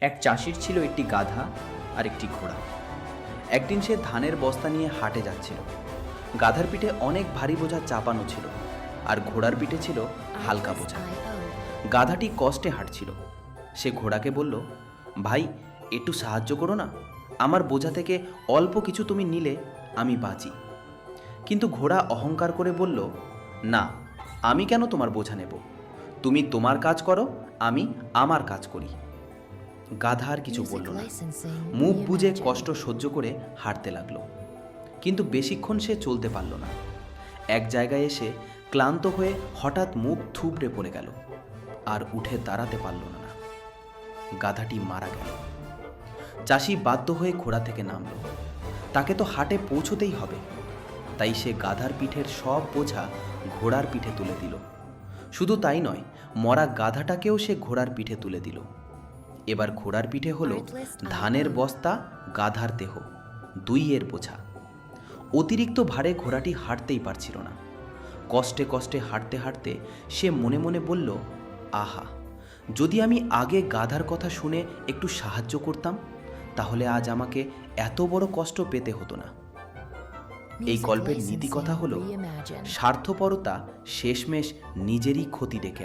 এক চাষির ছিল একটি গাধা আর একটি ঘোড়া। একদিন সে ধানের বস্তা নিয়ে হাটে যাচ্ছিল। গাধার পিঠে অনেক ভারী বোঝা চাপানো ছিল আর ঘোড়ার পিঠে ছিল হালকা বোঝা। গাধাটি কষ্টে হাঁটছিল। সে ঘোড়াকে বলল, ভাই, একটু সাহায্য করো না, আমার বোঝা থেকে অল্প কিছু তুমি নিলে আমি বাঁচি। কিন্তু ঘোড়া অহংকার করে বলল, না, আমি কেন তোমার বোঝা নেব? তুমি তোমার কাজ করো, আমি আমার কাজ করি। গাধা আর কিছু বলল না, মুখ বুজে কষ্ট সহ্য করে হাঁটতে লাগলো। কিন্তু বেশিক্ষণ সে চলতে পারল না। এক জায়গায় এসে ক্লান্ত হয়ে হঠাৎ মুখ থুবড়ে পড়ে গেল আর উঠে দাঁড়াতে পারল না। গাধাটি মারা গেল। চাষি বাধ্য হয়ে ঘোড়া থেকে নামল। তাকে তো হাটে পৌঁছতেই হবে। তাই সে গাধার পিঠের সব বোঝা ঘোড়ার পিঠে তুলে দিল। শুধু তাই নয়, মরা গাধাটাকেও সে ঘোড়ার পিঠে তুলে দিল। এবার ঘোড়ার পিঠে হলো ধানের বস্তা, গাধার দেহ, দুইয়ের বোঝা। অতিরিক্ত ভারে ঘোড়াটি হাঁটতেই পারছিল না। কষ্টে কষ্টে হাঁটতে হাঁটতে সে মনে মনে বলল, আহা, যদি আমি আগে গাধার কথা শুনে একটু সাহায্য করতাম, তাহলে আজ আমাকে এত বড় কষ্ট পেতে হতো না। এই গল্পের নীতি কথা হলো, স্বার্থপরতা শেষমেশ নিজেরই ক্ষতি ডেকে আনে।